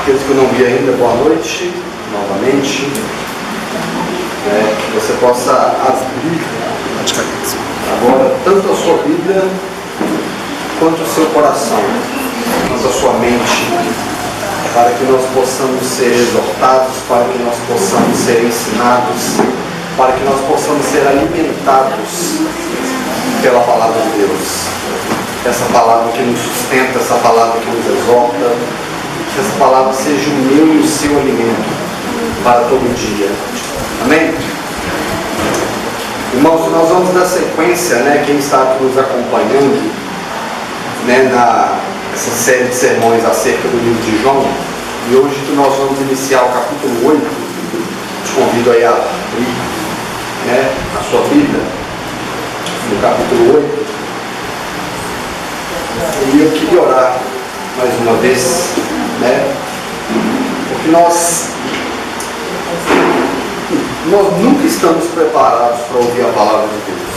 Aqueles que eu não vi ainda, boa noite, novamente. Que você possa abrir agora tanto a sua Bíblia quanto o seu coração, quanto a sua mente, para que nós possamos ser exortados, para que nós possamos ser ensinados, para que nós possamos ser alimentados pela palavra de Deus. Essa palavra que nos sustenta, essa palavra que nos exorta, que essa palavra seja o meu e o seu alimento para todo dia. Amém? Irmãos, nós vamos dar sequência, quem está aqui nos acompanhando, nessa série de sermões acerca do livro de João, e hoje nós vamos iniciar o capítulo 8. Te convido aí a abrir a sua Bíblia, no capítulo 8. E eu queria orar mais uma vez, porque nós nunca estamos preparados para ouvir a palavra de Deus.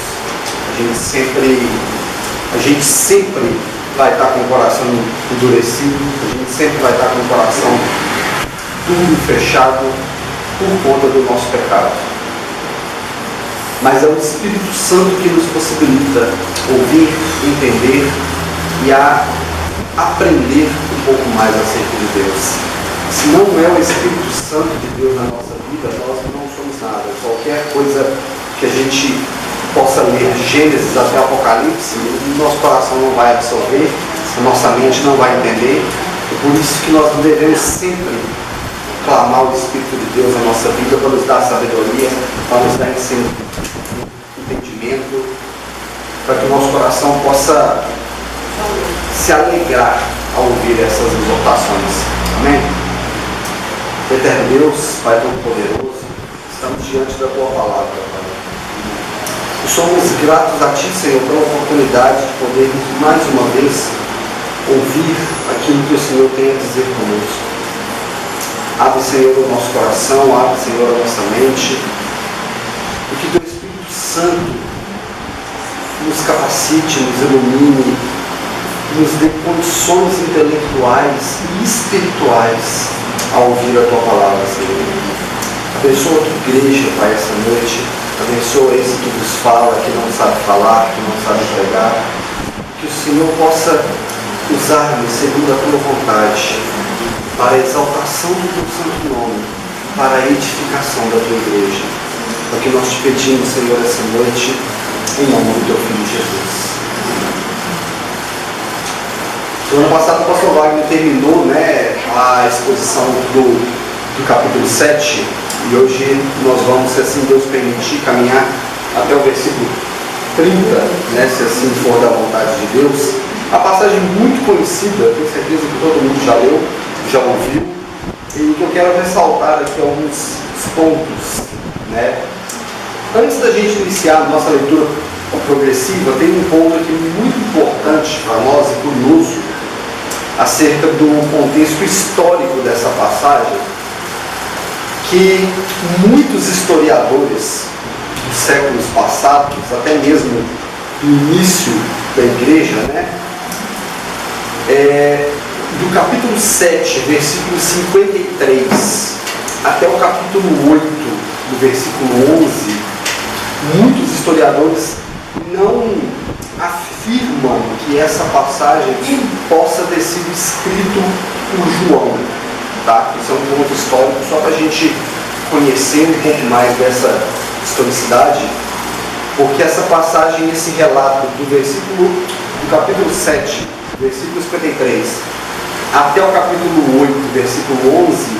A gente sempre vai estar com o coração endurecido, a gente sempre vai estar com o coração duro, fechado, por conta do nosso pecado. Mas é o Espírito Santo que nos possibilita ouvir, entender e a aprender um pouco mais acerca de Deus. Se não é o Espírito Santo de Deus na nossa vida, nós não somos nada. Qualquer coisa que a gente possa ler de Gênesis até Apocalipse, o nosso coração não vai absorver, a nossa mente não vai entender. E por isso que nós devemos sempre clamar o Espírito de Deus na nossa vida para nos dar sabedoria, para nos dar entendimento, para que o nosso coração possa se alegrar ao ouvir essas exortações. Amém? Eterno Deus, Pai Todo-Poderoso, estamos diante da Tua palavra, Pai. E somos gratos a Ti, Senhor, pela oportunidade de podermos mais uma vez ouvir aquilo que o Senhor tem a dizer conosco. Abre, Senhor, o nosso coração, abre, Senhor, a nossa mente, e que Teu Espírito Santo nos capacite, nos ilumine, nos dê condições intelectuais e espirituais ao ouvir a Tua palavra, Senhor. Abençoa a Tua igreja, Pai, essa noite. Abençoa esse que nos fala, que não sabe falar, que não sabe pregar. Que o Senhor possa usar-me segundo a Tua vontade, para a exaltação do Teu santo nome, para a edificação da Tua igreja. É o que nós te pedimos, Senhor, essa noite, em nome do Teu Filho Jesus. No ano passado o pastor Wagner terminou a exposição do capítulo 7, e hoje nós vamos, se assim Deus permitir, caminhar até o versículo 30, se assim for da vontade de Deus. A passagem muito conhecida, tenho certeza que todo mundo já leu, já ouviu, e que eu quero ressaltar aqui alguns pontos. Antes da gente iniciar a nossa leitura progressiva, tem um ponto aqui muito importante para nós e curioso acerca do contexto histórico dessa passagem, que muitos historiadores dos séculos passados, até mesmo do início da igreja, do capítulo 7, versículo 53, até o capítulo 8, do versículo 11, muitos historiadores não afirmam que essa passagem possa ter sido escrito por João. Isso é um ponto histórico, só para a gente conhecer um pouco mais dessa historicidade, porque essa passagem, esse relato do capítulo 7, versículo 53, até o capítulo 8, versículo 11,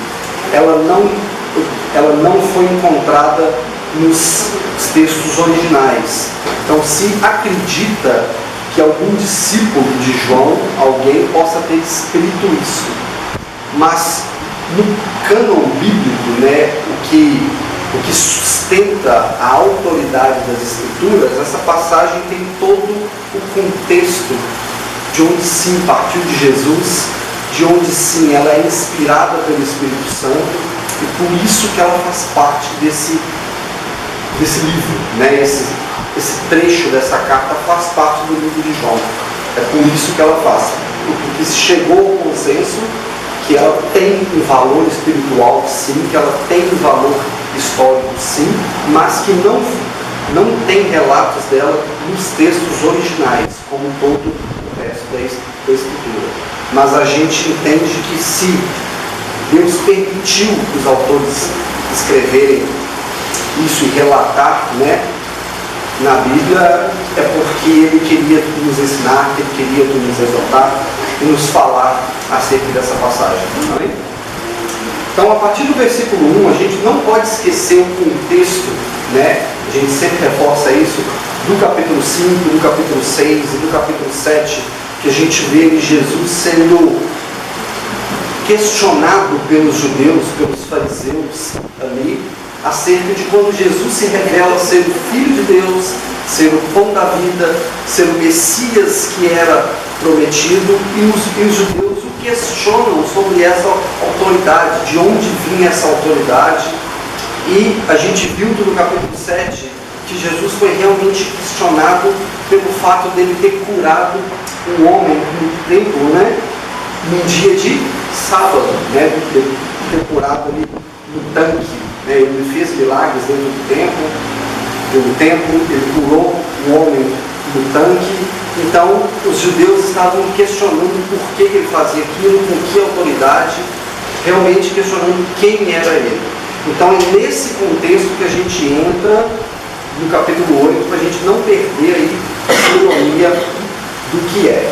ela não foi encontrada nos textos originais. Então se acredita que algum discípulo de João, alguém possa ter escrito isso. Mas no cânon bíblico, o que sustenta a autoridade das Escrituras, essa passagem tem todo o contexto de onde sim partiu de Jesus, de onde sim ela é inspirada pelo Espírito Santo, e por isso que ela faz parte desse livro, esse trecho dessa carta faz parte do livro de João. É por isso que ela faz, porque se chegou ao consenso que que ela tem um valor espiritual, sim, que ela tem um valor histórico, sim, mas que não tem relatos dela nos textos originais, como todo o resto da Escritura. Mas a gente entende que se Deus permitiu os autores escreverem isso e relatar, né, na Bíblia, é porque Ele queria nos ensinar, Ele queria nos exortar e nos falar acerca dessa passagem. Amém? Então, a partir do versículo 1, a gente não pode esquecer o contexto, né? A gente sempre reforça isso, do capítulo 5, do capítulo 6 e do capítulo 7, que a gente vê Jesus sendo questionado pelos judeus, pelos fariseus ali, acerca de quando Jesus se revela ser o Filho de Deus, ser o pão da vida, ser o Messias que era prometido, e os judeus o questionam sobre essa autoridade, de onde vinha essa autoridade. E a gente viu no capítulo 7 que Jesus foi realmente questionado pelo fato dele ter curado um homem no templo, né, num dia de sábado, né, ter curado ali no tanque, né, ele fez milagres dentro do templo, ele curou um homem no tanque. Então os judeus estavam questionando por que ele fazia aquilo, com que autoridade, realmente questionando quem era ele. Então é nesse contexto que a gente entra no capítulo 8, para a gente não perder aí a ironia do que é.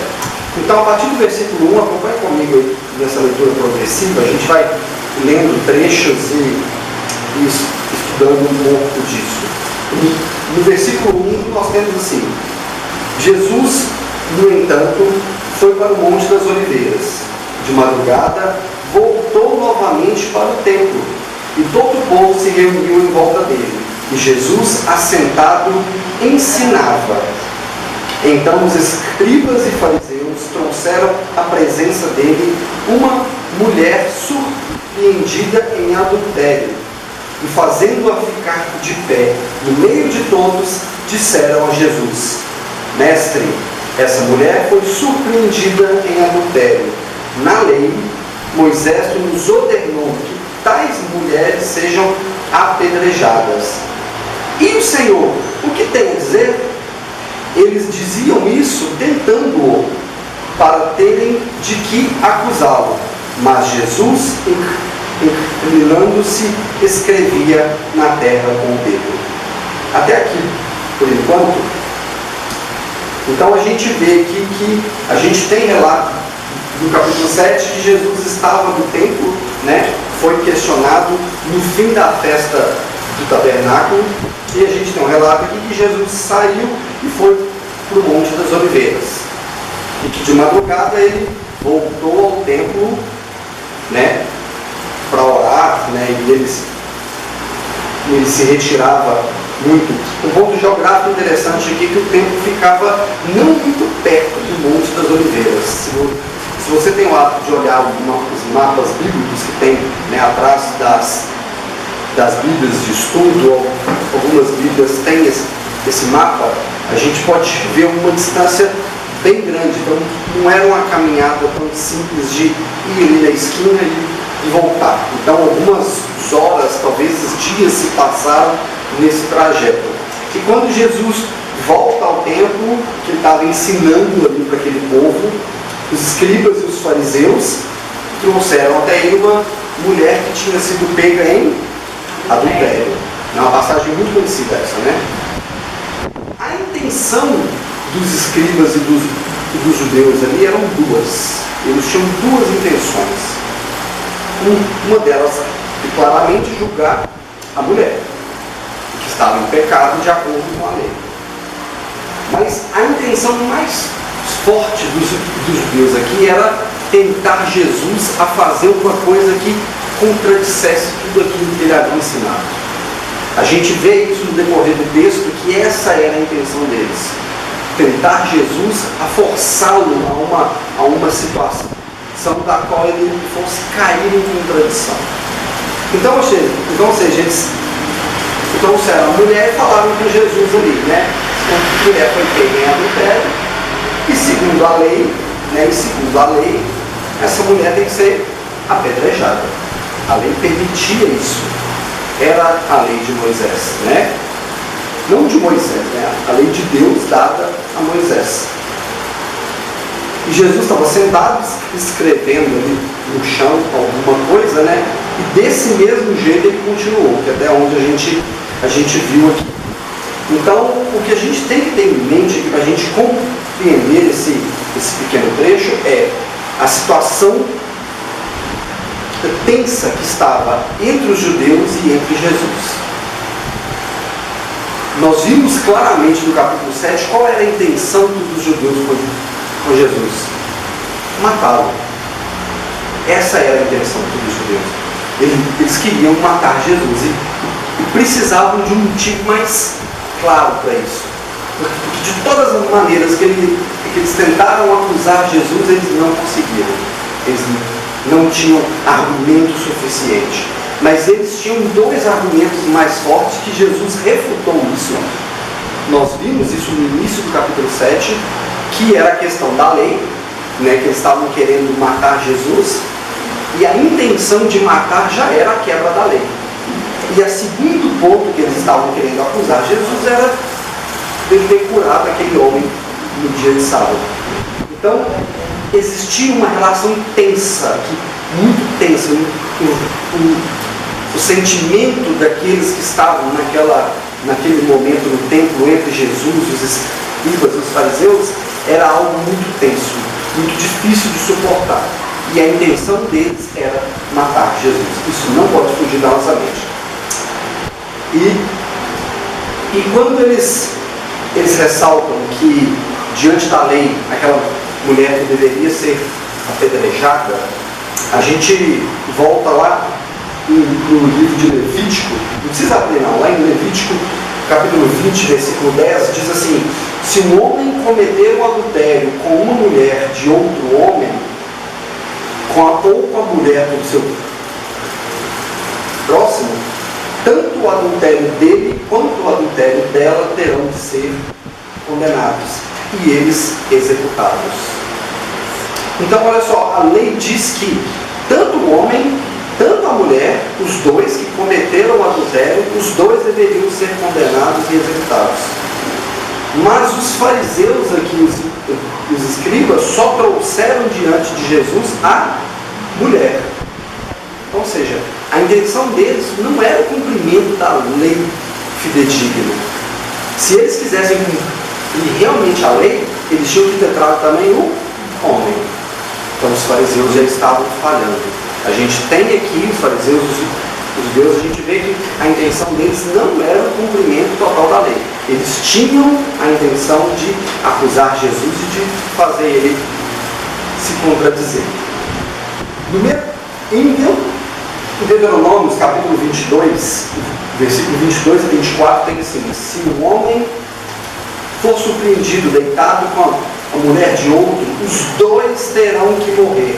Então, a partir do versículo 1, acompanhe comigo aí nessa leitura progressiva, a gente vai lendo trechos e estudando um pouco disso. No versículo 1, nós temos assim: Jesus, no entanto, foi para o Monte das Oliveiras. De madrugada, voltou novamente para o templo, e todo o povo se reuniu em volta dele. E Jesus, assentado, ensinava. Então os escribas e fariseus trouxeram à presença dele uma mulher surpreendida em adultério. E fazendo-a ficar de pé no meio de todos, disseram a Jesus: Mestre, essa mulher foi surpreendida em adultério. Na lei, Moisés nos ordenou que tais mulheres sejam apedrejadas. E o Senhor, o que tem a dizer? Eles diziam isso tentando-o, para terem de que acusá-lo. Mas Jesus, inclinando-se, escrevia na terra com o dedo. Até aqui, por enquanto. Então a gente vê aqui que a gente tem relato no capítulo 7 que Jesus estava no templo, né? Foi questionado no fim da festa do tabernáculo, e a gente tem um relato aqui que Jesus saiu e foi para o Monte das Oliveiras, e que de madrugada ele voltou ao templo, né, para orar, né, e ele se retirava muito. Um ponto geográfico interessante aqui é que o templo ficava não muito perto do Monte das Oliveiras. Se você tem o hábito de olhar os mapas bíblicos que tem, né, atrás das Bíblias de estudo, algumas Bíblias têm esse mapa, a gente pode ver uma distância bem grande. Então não era uma caminhada tão simples de ir ali na esquina e voltar. Então algumas horas, talvez dias se passaram nesse trajeto. E quando Jesus volta ao templo, que ele estava ensinando ali para aquele povo, os escribas e os fariseus trouxeram até ele uma mulher que tinha sido pega em adultério. É uma passagem muito conhecida essa, né? A intenção dos escribas e dos judeus ali eram duas. Eles tinham duas intenções. Uma delas, claramente, julgar a mulher, que estava em pecado de acordo com a lei. Mas a intenção mais forte dos judeus aqui era tentar Jesus a fazer uma coisa que contradissesse tudo aquilo que ele havia ensinado. A gente vê isso no decorrer do texto, que essa era a intenção deles. Tentar Jesus a forçá-lo a uma situação da qual ele fosse cair em contradição. Então, ou seja, eles trouxeram a mulher e falaram com Jesus ali, né? A mulher foi pega em adultério, e segundo a lei, essa mulher tem que ser apedrejada. A lei permitia isso. Era a lei de Moisés, né? Não de Moisés, né? A lei de Deus dada a Moisés. E Jesus estava sentado, escrevendo ali no chão alguma coisa, né? E desse mesmo jeito ele continuou, que até onde a gente viu aqui. Então, o que a gente tem que ter em mente aqui para a gente compreender esse pequeno trecho é a situação tensa que estava entre os judeus e entre Jesus. Nós vimos claramente no capítulo 7 qual era a intenção dos judeus com Jesus: matá-lo. Essa era a intenção dos judeus. Eles queriam matar Jesus e precisavam de um motivo mais claro para isso. Porque de todas as maneiras que eles tentaram acusar Jesus, eles não conseguiram. Eles não tinham argumento suficiente. Mas eles tinham dois argumentos mais fortes que Jesus refutou isso. Nós vimos isso no início do capítulo 7, que era a questão da lei, né, que eles estavam querendo matar Jesus, e a intenção de matar já era a quebra da lei. E o segundo ponto que eles estavam querendo acusar Jesus era de ter curado aquele homem no dia de sábado. Então, existia uma relação tensa, muito tensa, o sentimento daqueles que estavam naquele momento no templo entre Jesus, os escribas, os fariseus, era algo muito tenso, muito difícil de suportar. E a intenção deles era matar Jesus. Isso não pode fugir da nossa mente. E quando eles ressaltam que, diante da lei, aquela mulher que deveria ser apedrejada, a gente volta lá no livro de Levítico, não precisa abrir não, lá em Levítico, capítulo 20, versículo 10, diz assim: se um homem cometer um adultério com uma mulher de outro homem, ou com a mulher do seu próximo, tanto o adultério dele quanto o adultério dela terão de ser condenados e eles executados. Então, olha só, a lei diz que tanto o homem, tanto a mulher, os dois que cometeram o adultério, os dois deveriam ser condenados e executados. Mas os fariseus aqui, os escribas, só trouxeram diante de Jesus a mulher. Ou seja, a intenção deles não era o cumprimento da lei fidedigna. Se eles quisessem cumprir realmente a lei, eles tinham que ter trago também o homem. Então os fariseus já estavam falhando. A gente tem aqui, os fariseus, os judeus, a gente vê que a intenção deles não era o cumprimento total da lei. Eles tinham a intenção de acusar Jesus e de fazer ele se contradizer. Em Deuteronômio, capítulo 22, versículo 22 a 24, tem assim: se um homem for surpreendido deitado com a mulher de outro, os dois terão que morrer,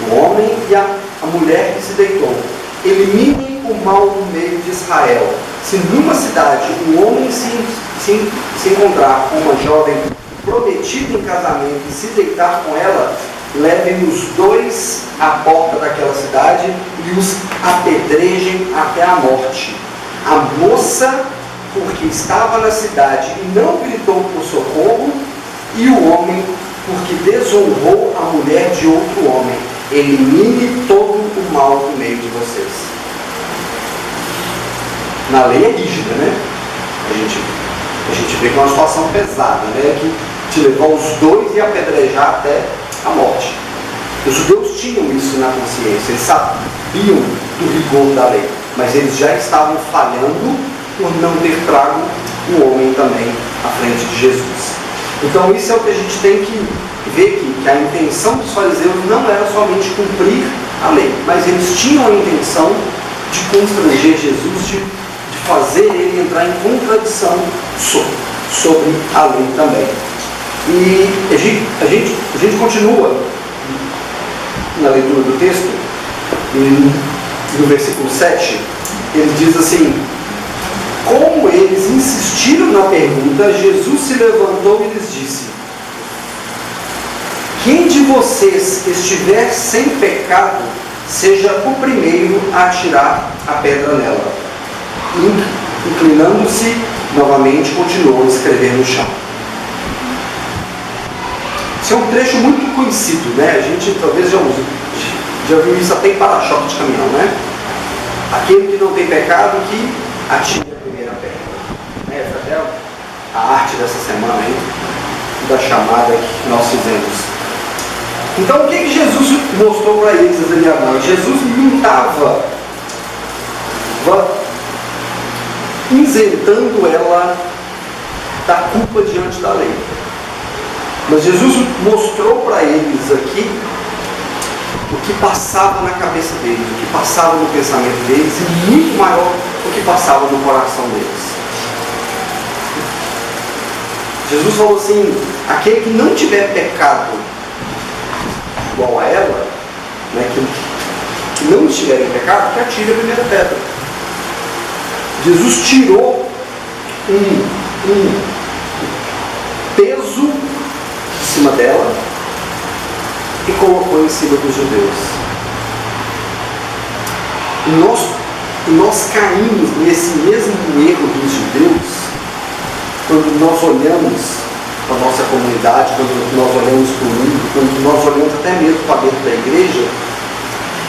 o homem e a mulher que se deitou. Eliminem o mal no meio de Israel. Se numa cidade um homem se encontrar com uma jovem prometida em casamento e se deitar com ela, levem os dois à porta daquela cidade e os apedrejem até a morte. A moça, porque estava na cidade e não gritou por socorro, e o homem, porque desonrou a mulher de outro homem. Elimine todo o mal do meio de vocês. Na lei é rígida, né? A gente vê que é uma situação pesada, né? Que te levou os dois e apedrejar até a morte. Os judeus tinham isso na consciência, eles sabiam do rigor da lei, mas eles já estavam falhando por não ter trago o homem também à frente de Jesus. Então isso é o que a gente tem que ver aqui, que a intenção dos fariseus não era somente cumprir a lei, mas eles tinham a intenção de constranger Jesus, de fazer ele entrar em contradição sobre a lei também. E a gente continua na leitura do texto, e no versículo 7, ele diz assim: como eles insistiram na pergunta, Jesus se levantou e lhes disse: quem de vocês estiver sem pecado, seja o primeiro a atirar a pedra nela. Inclinando-se novamente, continuou a escrever no chão. Esse é um trecho muito conhecido, né? A gente talvez já viu isso até em para-choque de caminhão, né? Aquele que não tem pecado, que atire a primeira pedra. Essa é a arte dessa semana aí, da chamada que nós fizemos. Então, o que Jesus mostrou para eles ali agora? Jesus não estava isentando ela da culpa diante da lei. Mas Jesus mostrou para eles aqui o que passava na cabeça deles, o que passava no pensamento deles, e muito maior o que passava no coração deles. Jesus falou assim: aquele que não tiver pecado igual a ela, né, que não estiver em pecado, que atire a primeira pedra. Jesus tirou um peso de cima dela e colocou em cima dos judeus. E nós caímos nesse mesmo erro dos judeus quando nós olhamos para a nossa comunidade, quando nós olhamos para o mundo, quando nós olhamos até mesmo para dentro da igreja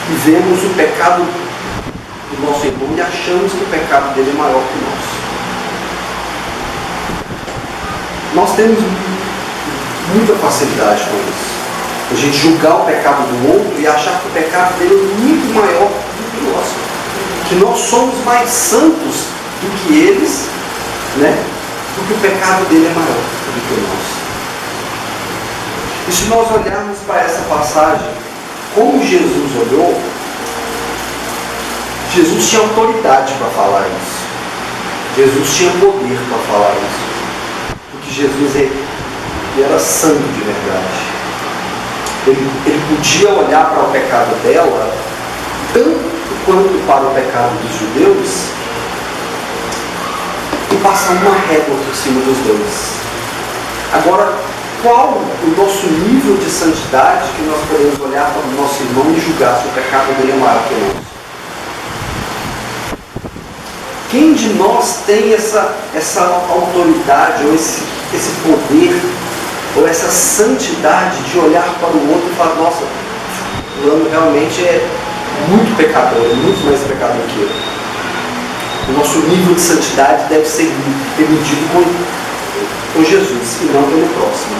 e vemos o pecado do nosso irmão e achamos que o pecado dele é maior que o nosso. Nós temos muita facilidade com isso. A gente julgar o pecado do outro e achar que o pecado dele é muito maior do que o nosso. Que nós somos mais santos do que eles, né? Porque o pecado dele é maior do que o nosso. E se nós olharmos para essa passagem, como Jesus olhou, Jesus tinha autoridade para falar isso. Jesus tinha poder para falar isso. Porque Jesus ele era santo de verdade. Ele podia olhar para o pecado dela, tanto quanto para o pecado dos judeus, e passar uma régua por cima dos dois. Agora, qual o nosso nível de santidade que nós podemos olhar para o nosso irmão e julgar se o pecado dele é maior que o nosso? Quem de nós tem essa autoridade, ou esse poder, ou essa santidade de olhar para o outro e falar: nossa, o fulano realmente é muito pecador, é muito mais pecador que eu. O nosso nível de santidade deve ser medido com Jesus e não pelo próximo.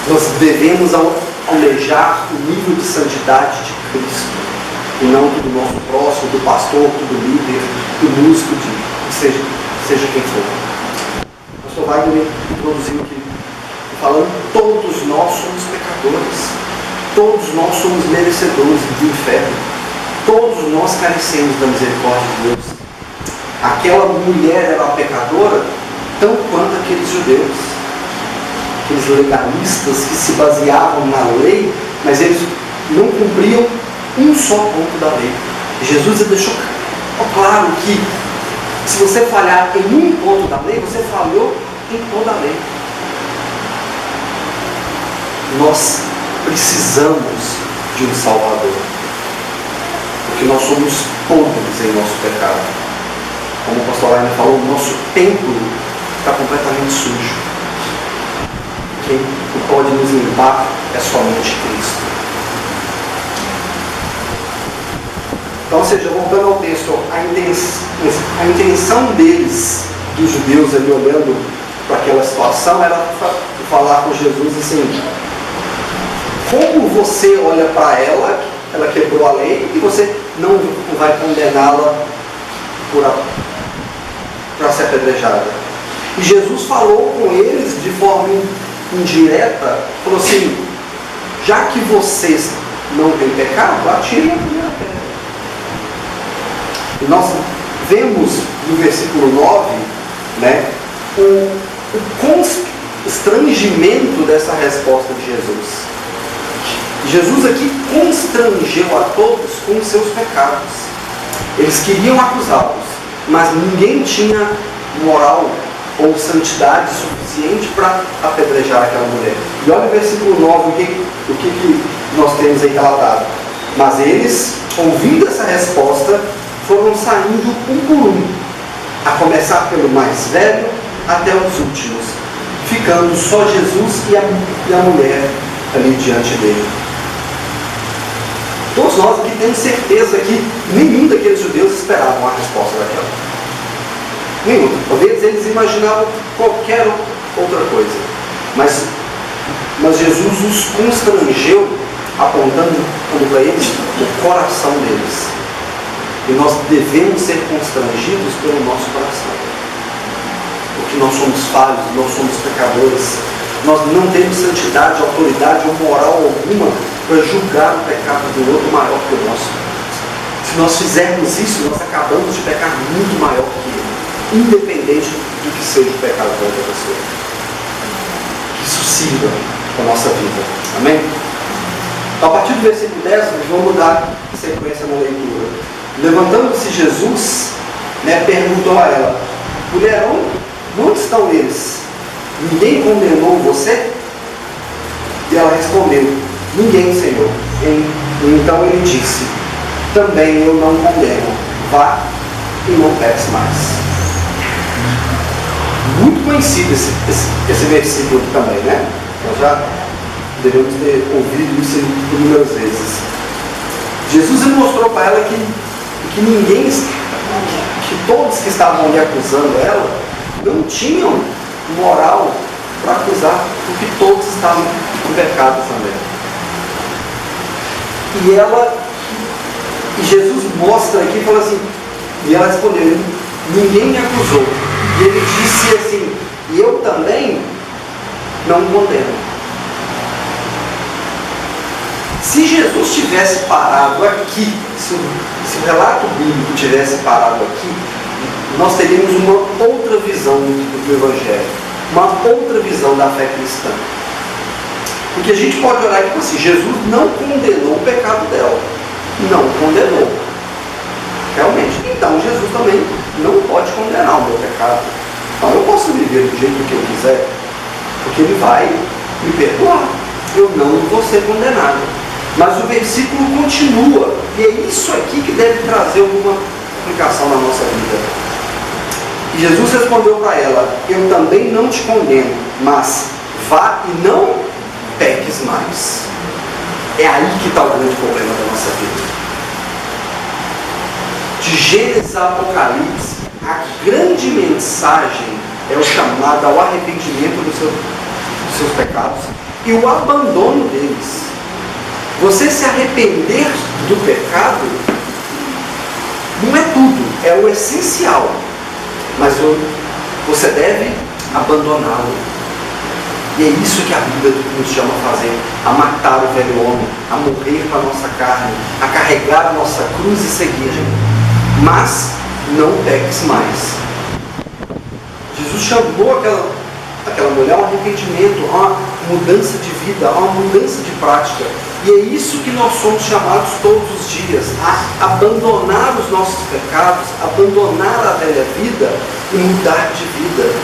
Nós devemos almejar o nível de santidade de Cristo e não do nosso próximo, do pastor, do líder, do músico, seja quem for. O pastor Wagner introduziu aqui, falando: todos nós somos pecadores, todos nós somos merecedores do inferno. Todos nós carecemos da misericórdia de Deus. Aquela mulher era pecadora, tão quanto aqueles judeus, aqueles legalistas que se baseavam na lei, mas eles não cumpriam um só ponto da lei. Jesus deixou claro que se você falhar em um ponto da lei, você falhou em toda a lei. Nós precisamos de um Salvador. Porque nós somos podres em nosso pecado. Como o pastor Wagner falou, o nosso templo está completamente sujo. Quem pode nos limpar é somente Cristo. Então, ou seja, voltando ao texto, a intenção deles, dos judeus ali olhando para aquela situação, era falar com Jesus assim: como você olha para ela, ela quebrou a lei, e você não vai condená-la para ser apedrejada. E Jesus falou com eles de forma indireta, falou assim: já que vocês não têm pecado, atirem a primeira pedra. E nós vemos no versículo 9, né, o constrangimento dessa resposta de Jesus. Jesus aqui constrangeu a todos com os seus pecados. Eles queriam acusá-los, mas ninguém tinha moral ou santidade suficiente para apedrejar aquela mulher. E olha o versículo 9, o que nós temos aí relatado. Mas eles, ouvindo essa resposta, foram saindo um por um, a começar pelo mais velho até os últimos, ficando só Jesus e a mulher ali diante dele. Todos nós aqui temos certeza que nenhum daqueles judeus esperavam a resposta daquela. Nenhum. Talvez eles imaginavam qualquer outra coisa. Mas Jesus os constrangeu, apontando para eles o coração deles. E nós devemos ser constrangidos pelo nosso coração. Porque nós somos falhos, nós somos pecadores. Nós não temos santidade, autoridade ou moral alguma para julgar o pecado do outro maior que o nosso. Se nós fizermos isso, nós acabamos de pecar muito maior que ele, independente do que seja o pecado da outra pessoa. Que isso sirva para a nossa vida. Amém? A partir do versículo 10, vamos dar sequência na leitura. Levantando-se Jesus, perguntou a ela: mulher, onde estão eles? Ninguém condenou você? E ela respondeu: ninguém, Senhor. Então ele disse: também eu não condeno. Vá e não peques mais. Muito conhecido esse versículo também, né? Nós já devemos ter ouvido isso inúmeras vezes. Jesus mostrou para ela que ninguém, que todos que estavam ali acusando ela, não tinham moral para acusar, porque todos estavam em pecado também. E Jesus mostra aqui, fala assim, e ela respondeu: ninguém me acusou. E ele disse assim: e eu também não condeno. Se Jesus tivesse parado aqui, se o relato bíblico tivesse parado aqui, nós teríamos uma outra visão do Evangelho, uma outra visão da fé cristã. Porque a gente pode olhar aqui assim: Jesus não condenou o pecado dela. Não condenou. Realmente. Então Jesus também não pode condenar o meu pecado. Então eu posso viver do jeito que eu quiser, porque Ele vai me perdoar. Eu não vou ser condenado. Mas o versículo continua, e é isso aqui que deve trazer alguma aplicação na nossa vida. E Jesus respondeu para ela: eu também não te condeno, mas vá e não peques mais. É aí que está o grande problema da nossa vida. De Gênesis a Apocalipse, a grande mensagem é o chamado ao arrependimento dos seus pecados e o abandono deles. Você se arrepender do pecado não é tudo, é o essencial. Mas você deve abandoná-lo. E é isso que a Bíblia nos chama a fazer: a matar o velho homem, a morrer para a nossa carne, a carregar a nossa cruz e seguir. Mas não peques mais. Jesus chamou aquela mulher a um arrependimento, a uma mudança de vida, a uma mudança de prática. E é isso que nós somos chamados todos os dias: a abandonar os nossos pecados, abandonar a velha vida e mudar de vida.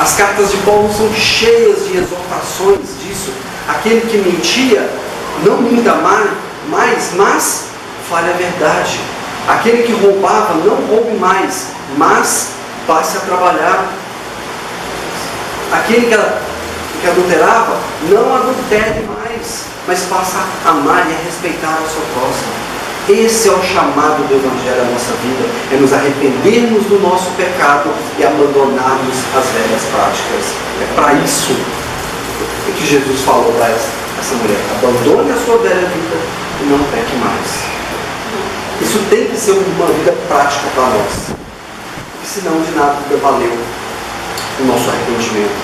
As cartas de Paulo são cheias de exortações disso. Aquele que mentia, não minta mais, mas fale a verdade. Aquele que roubava, não roube mais, mas passe a trabalhar. Aquele que adulterava, não adultere mais, mas passe a amar e a respeitar o seu próximo. Esse é o chamado do Evangelho à nossa vida: é nos arrependermos do nosso pecado e abandonarmos as velhas práticas. É para isso que Jesus falou para essa mulher: abandone a sua velha vida e não peque mais. Isso tem que ser uma vida prática para nós, porque senão de nada valeu o nosso arrependimento.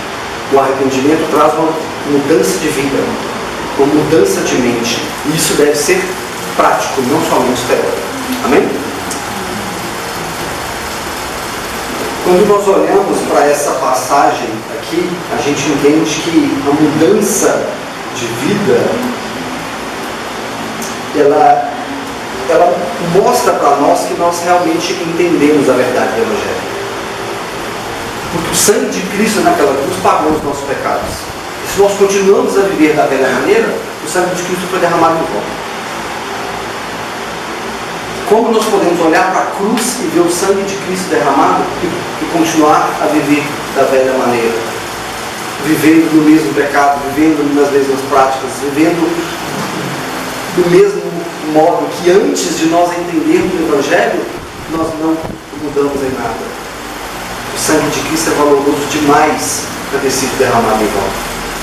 O arrependimento traz uma mudança de vida, uma mudança de mente, e isso deve ser prático, não somente teórico. Amém? Quando nós olhamos para essa passagem aqui, a gente entende que a mudança de vida, ela mostra para nós que nós realmente entendemos a verdade do Evangelho. Porque o sangue de Cristo naquela cruz pagou os nossos pecados. E se nós continuamos a viver da velha maneira, o sangue de Cristo foi derramado em vão. Como nós podemos olhar para a cruz e ver o sangue de Cristo derramado e continuar a viver da velha maneira? Vivendo no mesmo pecado, vivendo nas mesmas práticas, vivendo do mesmo modo que antes de nós entendermos o Evangelho, nós não mudamos em nada. O sangue de Cristo é valoroso demais para ter sido derramado em vão.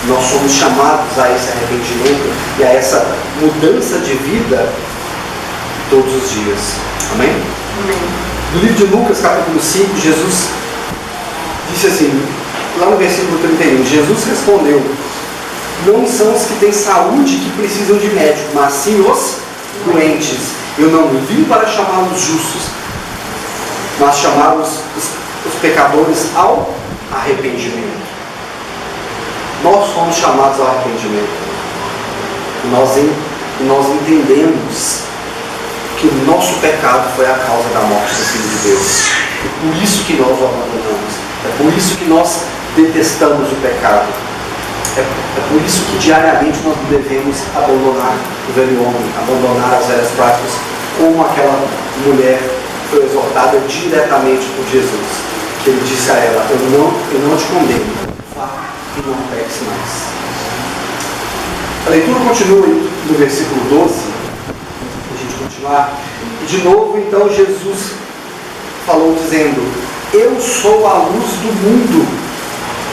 Nós somos chamados a esse arrependimento e a essa mudança de vida todos os dias. Amém? Amém. No livro de Lucas, capítulo 5, Jesus disse assim, lá no versículo 31, Jesus respondeu: não são os que têm saúde que precisam de médico, mas sim os doentes. Eu não vim para chamar os justos, mas chamar os pecadores ao arrependimento. Nós somos chamados ao arrependimento. Nós entendemos que o nosso pecado foi a causa da morte do Filho de Deus. É por isso que nós o abandonamos. É por isso que nós detestamos o pecado. É por isso que diariamente nós devemos abandonar o velho homem, abandonar as velhas práticas, como aquela mulher foi exortada diretamente por Jesus, que ele disse a ela: eu não te condeno, vá e não peques mais. A leitura continua no versículo 12, para a gente continuar. E de novo, então, Jesus falou dizendo: eu sou a luz do mundo.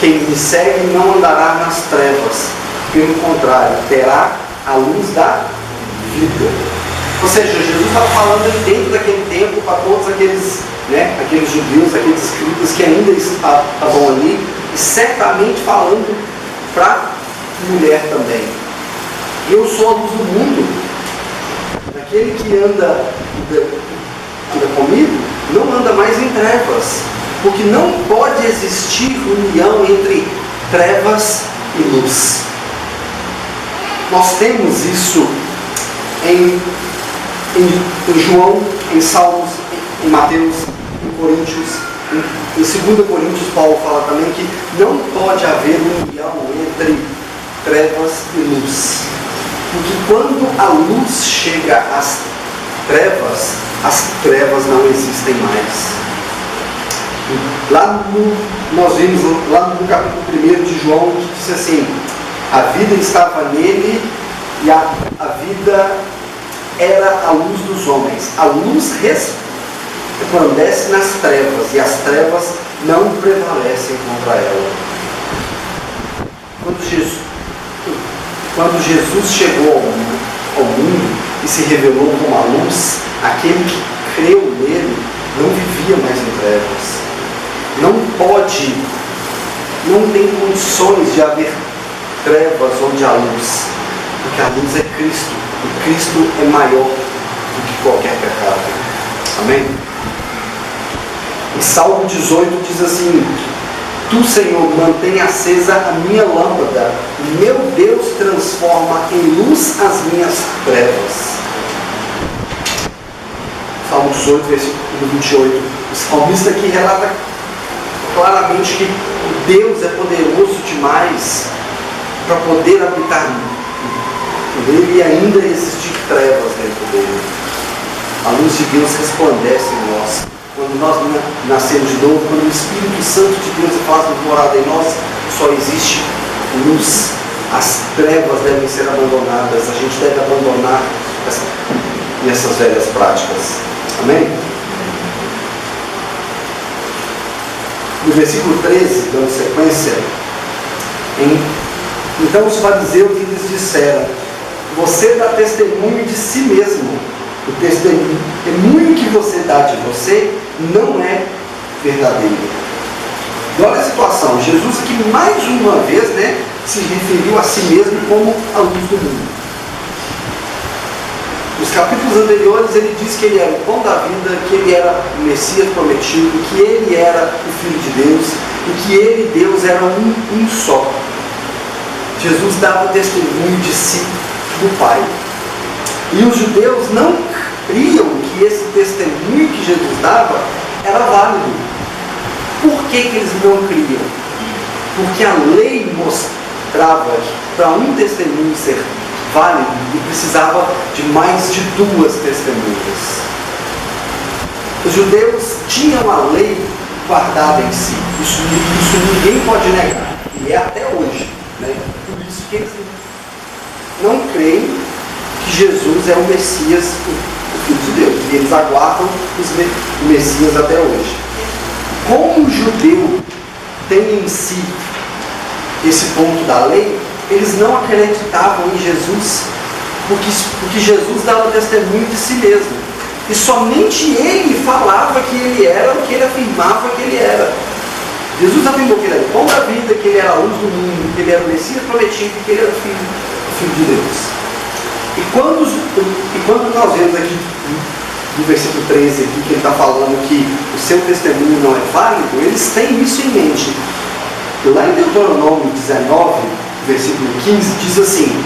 Quem me segue não andará nas trevas, pelo contrário, terá a luz da vida. Ou seja, Jesus estava falando dentro daquele tempo para todos aqueles judeus, aqueles escribas que ainda estavam ali, e certamente falando para a mulher também. Eu sou a luz do mundo. Aquele que anda comigo não anda mais em trevas, porque não pode existir união entre trevas e luz. Nós temos isso em João, em Salmos, em Mateus, em Coríntios, em 2 Coríntios. Paulo fala também que não pode haver união entre trevas e luz, porque quando a luz chega às trevas, as trevas não existem mais. Nós vimos lá no capítulo 1 de João, que disse assim: a vida estava nele e a vida era a luz dos homens. A luz resplandece nas trevas e as trevas não prevalecem contra ela. Quando Jesus chegou ao mundo e se revelou como a luz, aquele que creu nele não vivia mais em trevas. Não tem condições de haver trevas onde há luz, porque a luz é Cristo, e Cristo é maior do que qualquer pecado. Amém? Em Salmo 18 diz assim: tu, Senhor, mantém acesa a minha lâmpada, meu Deus transforma em luz as minhas trevas. Salmo 18, versículo 28. O salmista aqui relata claramente que Deus é poderoso demais para poder habitar nele e ainda existir trevas dentro dele. A luz de Deus resplandece em nós. Quando nós nascemos de novo, quando o Espírito Santo de Deus faz morada em nós, só existe luz. As trevas devem ser abandonadas. A gente deve abandonar essas velhas práticas. Amém? No versículo 13, dando sequência, então os fariseus lhes disseram: você dá testemunho de si mesmo. O testemunho que você dá de você não é verdadeiro. E olha a situação, Jesus aqui mais uma vez, se referiu a si mesmo como a luz do mundo. Nos capítulos anteriores ele disse que ele era o pão da vida, que ele era o Messias prometido, que ele era o Filho de Deus e que ele e Deus eram um só. Jesus dava testemunho de si, do Pai. E os judeus não criam que esse testemunho que Jesus dava era válido. Por que eles não criam? Porque a lei mostrava que para um testemunho ser válido, e precisava de mais de 2 testemunhas. Os judeus tinham a lei guardada em si. Isso ninguém pode negar. E é até hoje. Né? Por isso que eles não creem que Jesus é o Messias, o Filho de Deus. E eles aguardam o Messias até hoje. Como o judeu tem em si esse ponto da lei, eles não acreditavam em Jesus, porque Jesus dava testemunho de si mesmo. E somente ele falava que ele era o que ele afirmava que ele era. Jesus afirmou que ele era o pão da vida, que ele era a luz do mundo, que ele era o Messias prometido, que ele era o Filho de Deus. E quando nós vemos aqui no versículo 13, aqui, que ele está falando que o seu testemunho não é válido, eles têm isso em mente. E lá em Deuteronômio 19, versículo 15, diz assim: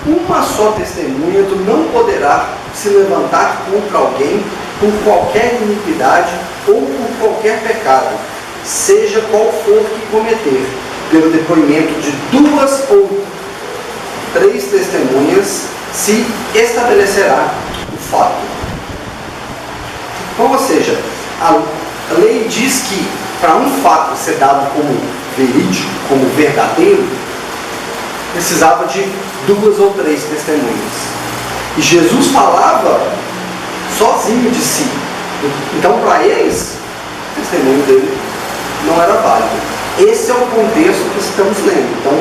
uma só testemunha tu não poderá se levantar contra alguém por qualquer iniquidade ou por qualquer pecado, seja qual for que cometer. Pelo depoimento de 2 ou 3 testemunhas se estabelecerá o fato. Então, ou seja, a lei diz que para um fato ser dado como verídico, como verdadeiro, precisava de 2 ou 3 testemunhas. E Jesus falava sozinho de si. Então, para eles, o testemunho dele não era válido. Esse é o contexto que estamos lendo. Então,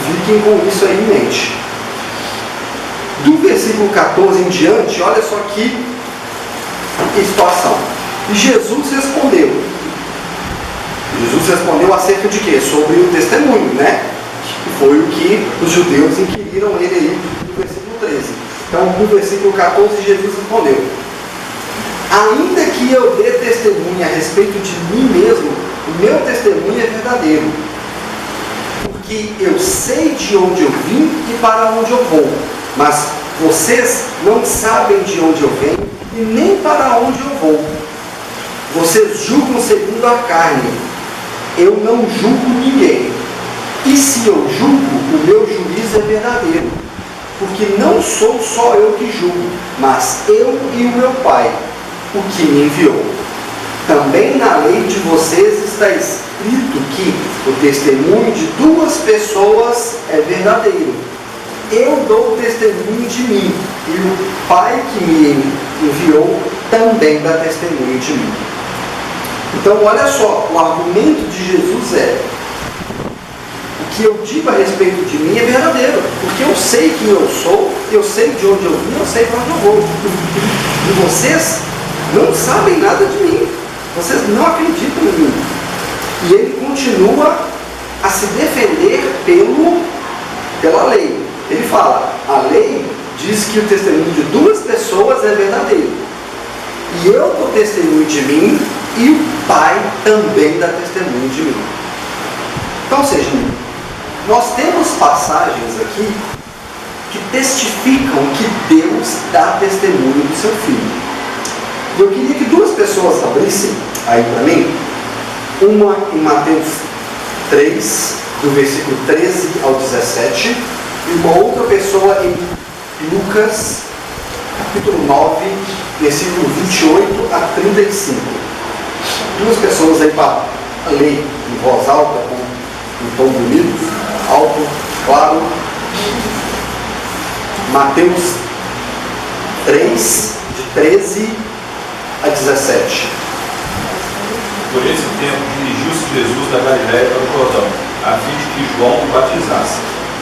fiquem com isso aí em mente. Do versículo 14 em diante, olha só que situação. E Jesus respondeu. Jesus respondeu acerca de quê? Sobre o testemunho, né? Que foi o que os judeus inquiriram ele aí no versículo 13. Então, no versículo 14, Jesus respondeu: ainda que eu dê testemunho a respeito de mim mesmo, o meu testemunho é verdadeiro, porque eu sei de onde eu vim e para onde eu vou, mas vocês não sabem de onde eu venho e nem para onde eu vou. Vocês julgam segundo a carne, eu não julgo ninguém. E se eu julgo, o meu juízo é verdadeiro, porque não sou só eu que julgo, mas eu e o meu Pai, o que me enviou. Também na lei de vocês está escrito que o testemunho de 2 pessoas é verdadeiro. Eu dou testemunho de mim, e o Pai que me enviou também dá testemunho de mim. Então, olha só, o argumento de Jesus é: o que eu digo a respeito de mim é verdadeiro, porque eu sei quem eu sou, eu sei de onde eu vim, eu sei para onde eu vou. E vocês não sabem nada de mim, vocês não acreditam em mim. E ele continua a se defender pela lei. Ele fala: a lei diz que o testemunho de 2 pessoas é verdadeiro, e eu dou testemunho de mim, e o Pai também dá testemunho de mim. Então, ou seja, nós temos passagens aqui que testificam que Deus dá testemunho do seu Filho. E eu queria que 2 pessoas abrissem aí para mim, uma em Mateus 3, do versículo 13 ao 17, e uma outra pessoa em Lucas, capítulo 9, versículo 28 a 35. 2 pessoas aí para ler em voz alta, com um tom bonito, alto, claro. Mateus 3, de 13 a 17. Por esse tempo, dirigiu-se Jesus da Galiléia para o Jordão, a fim de que João o batizasse.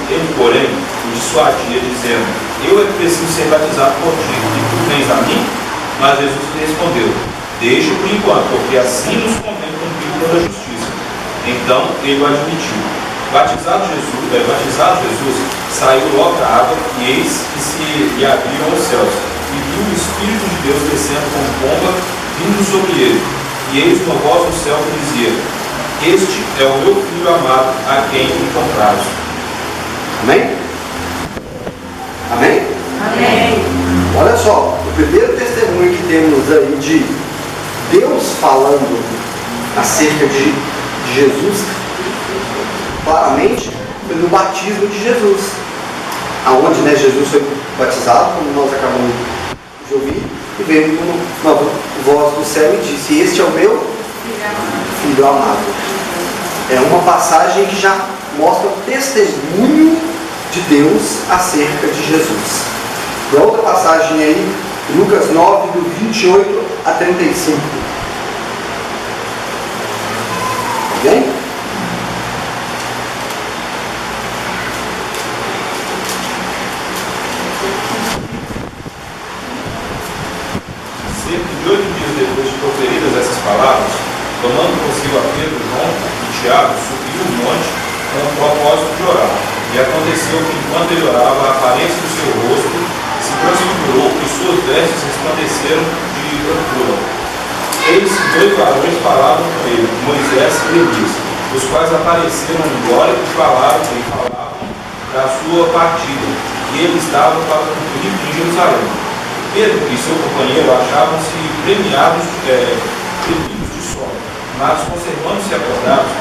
Ele, porém, o dissuadia, dizendo: eu é que preciso ser batizado por ti, e tu vens a mim? Mas Jesus lhe respondeu: deixa por enquanto, porque assim nos convém cumprir toda a justiça. Então ele o admitiu. Batizado Jesus, saiu logo da água, e eis que se lhe abriram os céus, e viu o Espírito de Deus descendo como pomba, vindo sobre ele. E eis uma voz do céu que dizia: este é o meu Filho amado, a quem me compraste. Amém? Amém? Amém. Olha só, o primeiro testemunho que temos aí de Deus falando acerca de Jesus, claramente, foi no batismo de Jesus, aonde, né, Jesus foi batizado, como nós acabamos de ouvir, e veio uma voz do céu e disse: este é o meu Filho amado. É uma passagem que já mostra o testemunho de Deus acerca de Jesus. E a outra passagem aí, Lucas 9, do 28 a 35. Ok? Cerca de 8 dias depois de proferidas essas palavras, tomando consigo a Pedro, João e Tiago, subiu o monte com o propósito de orar. E aconteceu que, enquanto ele orava, a aparência do seu rosto se transfigurou e suas vestes resplandeceram de brancura. Eis que 2 varões falavam com ele, Moisés e Elias, os quais apareceram em glória e falavam da sua partida, e ele estava para cumprir em Jerusalém. Pedro e seu companheiro achavam-se premiados de sono, mas, conservando-se acordados,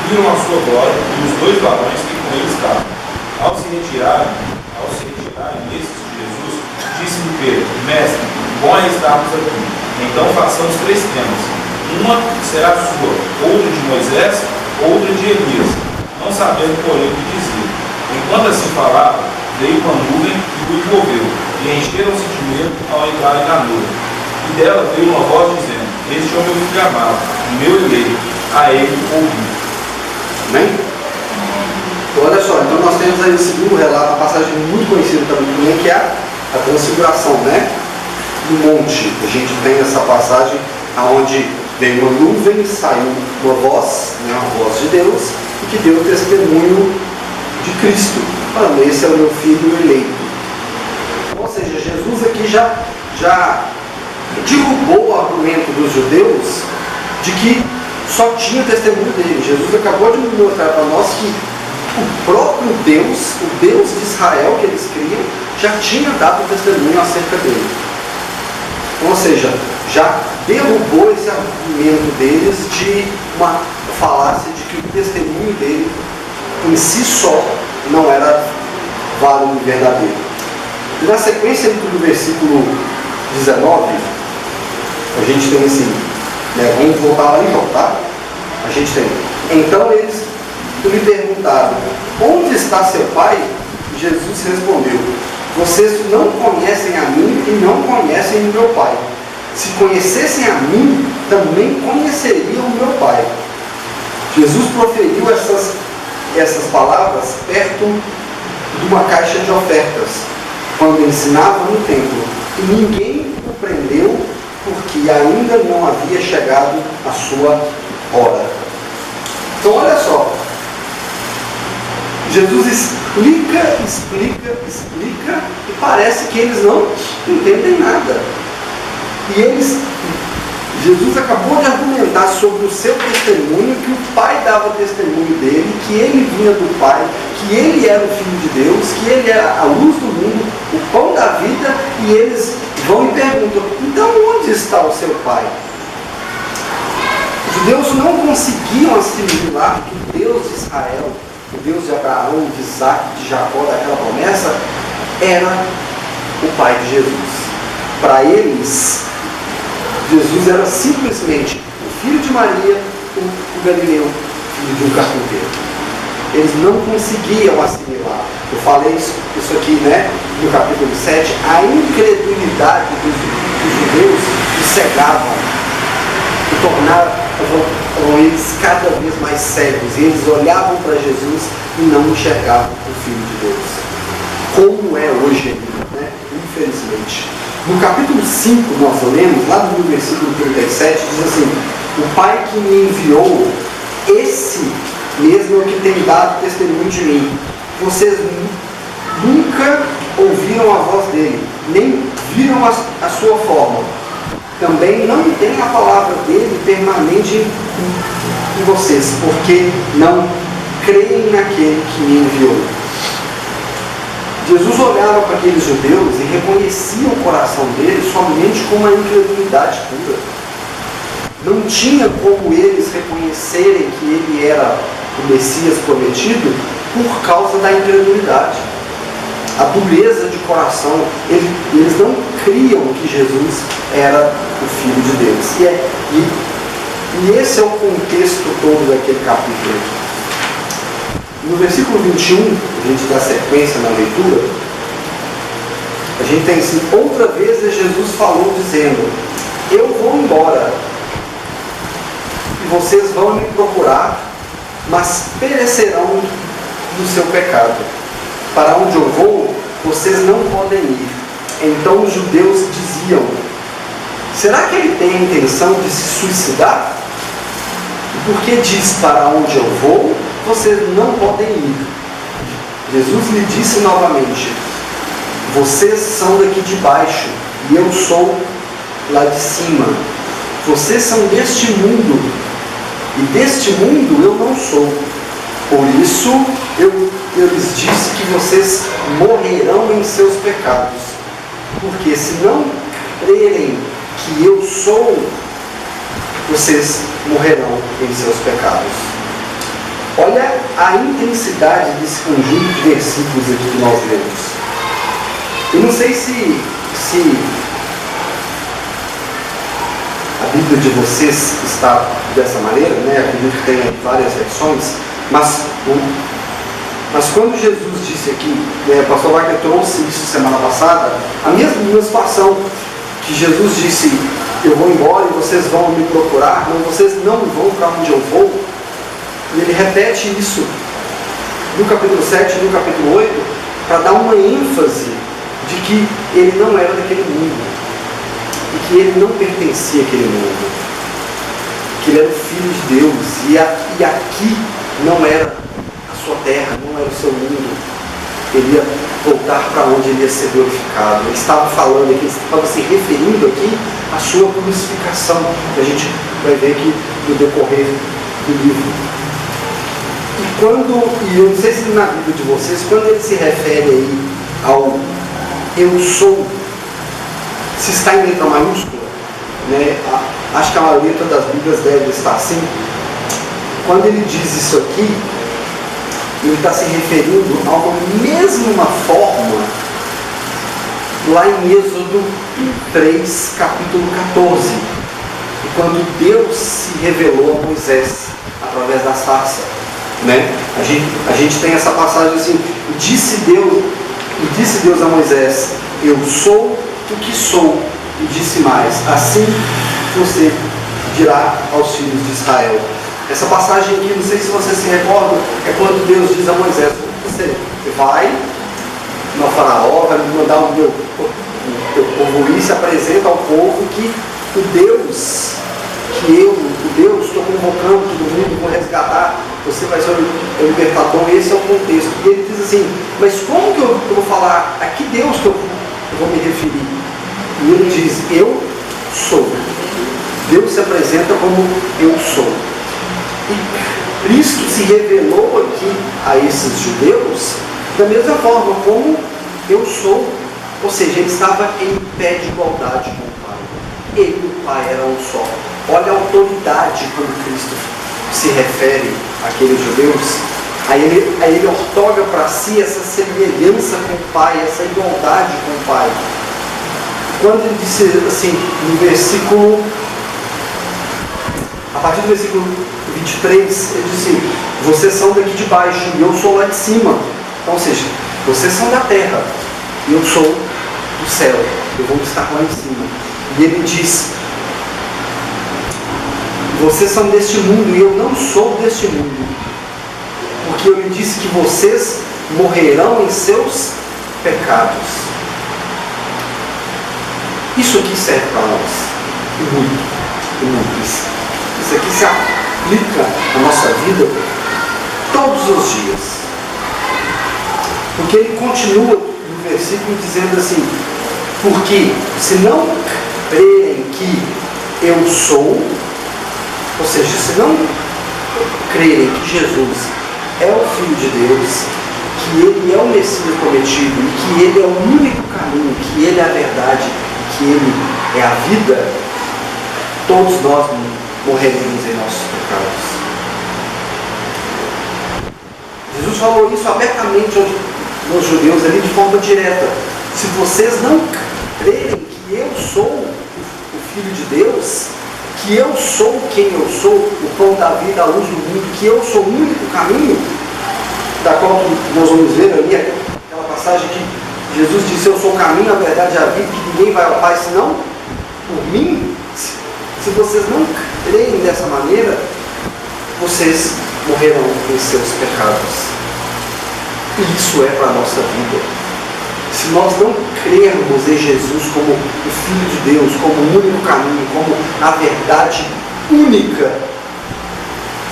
viram a sua glória e os 2 varões que com ele estavam. Ao se retirarem esses de Jesus, disse-lhe Pedro: Mestre, bom é estarmos aqui. Então façamos 3 tendas. Uma será sua, outra de Moisés, outra de Elias. Não sabendo, porém, o que dizia. Enquanto assim falava, veio uma nuvem e o envolveu, e encheram-se de medo ao entrarem na nuvem. E dela veio uma voz dizendo: este é o meu filho amado, o meu eleito, a ele ouvi. Amém? Então, olha só, então nós temos aí o segundo relato, a passagem muito conhecida também, que é a transfiguração, né? No monte, a gente tem essa passagem onde veio uma nuvem, saiu uma voz, né, uma voz de Deus, e que deu o testemunho de Cristo, falando: esse é o meu filho eleito. Ou seja, Jesus aqui já derrubou o argumento dos judeus de que só tinha testemunho dele. Jesus acabou de mostrar para nós que o próprio Deus, o Deus de Israel que eles criam, já tinha dado testemunho acerca dele. Ou seja, já derrubou esse argumento deles de uma falácia de que o testemunho dele em si só não era válido e verdadeiro. E na sequência do versículo 19, a gente tem assim, né, vamos voltar lá em João, tá? A gente tem: então eles lhe perguntaram: onde está seu pai? E Jesus respondeu: vocês não conhecem a mim e não conhecem o meu pai. Se conhecessem a mim, também conheceriam o meu pai. Jesus proferiu essas palavras perto de uma caixa de ofertas, quando ensinava no templo, e ninguém o prendeu, porque ainda não havia chegado a sua hora. Então olha só, Jesus explica, e parece que eles não entendem nada. E Jesus acabou de argumentar sobre o seu testemunho, que o Pai dava testemunho dele, que ele vinha do Pai, que ele era o Filho de Deus, que ele era a luz do mundo, o pão da vida, e eles vão e perguntam: então onde está o seu Pai? Os judeus não conseguiam assimilar que o Deus de Israel, o Deus de Abraão, de Isaac, de Jacó, daquela promessa, era o Pai de Jesus. Para eles, Jesus era simplesmente o filho de Maria, o Galileu, filho de um carpinteiro. Eles não conseguiam assimilar. Eu falei isso aqui, né, no capítulo 7, a incredulidade dos judeus que cegavam, que tornavam eles cada vez mais cegos. E eles olhavam para Jesus e não enxergavam o Filho de Deus. Como é hoje ainda, né? Infelizmente. No capítulo 5, nós lemos, lá no versículo 37, diz assim: o Pai que me enviou, esse mesmo é o que tem dado testemunho de mim. Vocês nunca ouviram a voz dele, nem viram a sua forma. Também não tem a palavra dele permanente em vocês, porque não creem naquele que me enviou. Jesus olhava para aqueles judeus e reconhecia o coração deles somente com uma incredulidade pura. Não tinha como eles reconhecerem que ele era o Messias prometido por causa da incredulidade. A dureza de coração, eles não criam que Jesus era o Filho de Deus. E esse é o contexto todo daquele capítulo. No versículo 21, a gente dá sequência na leitura, a gente tem assim: outra vez Jesus falou dizendo: eu vou embora, e vocês vão me procurar, mas perecerão no seu pecado. Para onde eu vou, vocês não podem ir. Então os judeus diziam: será que ele tem a intenção de se suicidar? Porque diz: para onde eu vou, vocês não podem ir. Jesus lhe disse novamente: vocês são daqui de baixo, e eu sou lá de cima. Vocês são deste mundo, e deste mundo eu não sou. Por isso eu lhes disse que vocês morrerão em seus pecados. Porque se não crerem que eu sou, vocês morrerão em seus pecados. Olha a intensidade desse conjunto de versículos aqui que nós lemos. Eu não sei se a Bíblia de vocês está dessa maneira, né? Acredito que tem várias versões, mas quando Jesus disse aqui, o pastor Wagner trouxe isso semana passada, a mesma situação que Jesus disse: eu vou embora e vocês vão me procurar, mas vocês não vão para onde eu vou. E ele repete isso no capítulo 7 e no capítulo 8 para dar uma ênfase de que ele não era daquele mundo e que ele não pertencia àquele mundo, que ele era o Filho de Deus e aqui não era a sua terra, não era o seu mundo. Ele ia voltar para onde ele ia ser glorificado. Ele estava falando aqui, ele estava se referindo aqui à sua crucificação, que a gente vai ver aqui no decorrer do livro. E eu não sei se na Bíblia de vocês, quando ele se refere aí ao eu sou, se está em letra maiúscula, né? Acho que a maioria das Bíblias deve estar assim. Quando ele diz isso aqui, ele está se referindo a uma mesma forma lá em Êxodo 3, capítulo 14, quando Deus se revelou a Moisés através da sarça, né? A gente tem essa passagem assim: disse Deus a Moisés: eu sou o que sou. E disse mais: assim você dirá aos filhos de Israel. Essa passagem aqui, não sei se vocês se recordam, é quando Deus diz a Moisés: você vai no faraó, vai mandar o teu povo ir, se apresenta ao povo que o Deus estou convocando todo mundo, vou resgatar, você vai ser o libertador. Esse é o contexto. E ele diz assim: mas como que eu vou falar? A que Deus que eu vou me referir? E ele diz: eu sou. Deus se apresenta como eu sou. E Cristo se revelou aqui a esses judeus da mesma forma como eu sou. Ou seja, ele estava em pé de igualdade com o Pai. Ele e o Pai eram um só. Olha a autoridade como Cristo se refere àqueles judeus. Aí ele ortoga para si essa semelhança com o Pai, essa igualdade com o Pai. Quando ele disse assim, no versículo, a partir do versículo 23, ele disse: vocês são daqui de baixo e eu sou lá de cima. Então, ou seja, vocês são da terra e eu sou do céu, eu vou estar lá em cima. E ele diz: vocês são deste mundo e eu não sou deste mundo, porque eu lhe disse que vocês morrerão em seus pecados. Isso aqui serve para nós, e muito. Isso aqui se aplica na nossa vida todos os dias. Porque ele continua no versículo dizendo assim: porque se não crerem que eu sou, ou seja, se não crerem que Jesus é o Filho de Deus, que Ele é o Messias prometido, e que Ele é o único caminho, que Ele é a verdade, que Ele é a vida, todos nós morreremos em nossos pecados. Jesus falou isso abertamente aos judeus ali de forma direta: se vocês não crerem que eu sou o Filho de Deus, que eu sou quem eu sou, o pão da vida, a luz do mundo, que eu sou o único caminho, da qual nós vamos ver ali, aquela passagem que Jesus disse: eu sou o caminho, a verdade e a vida, que ninguém vai ao Pai senão por mim. Se vocês não creem dessa maneira, vocês morrerão em seus pecados. E isso é para a nossa vida. Se nós não crermos em Jesus como o Filho de Deus, como o único caminho, como a verdade única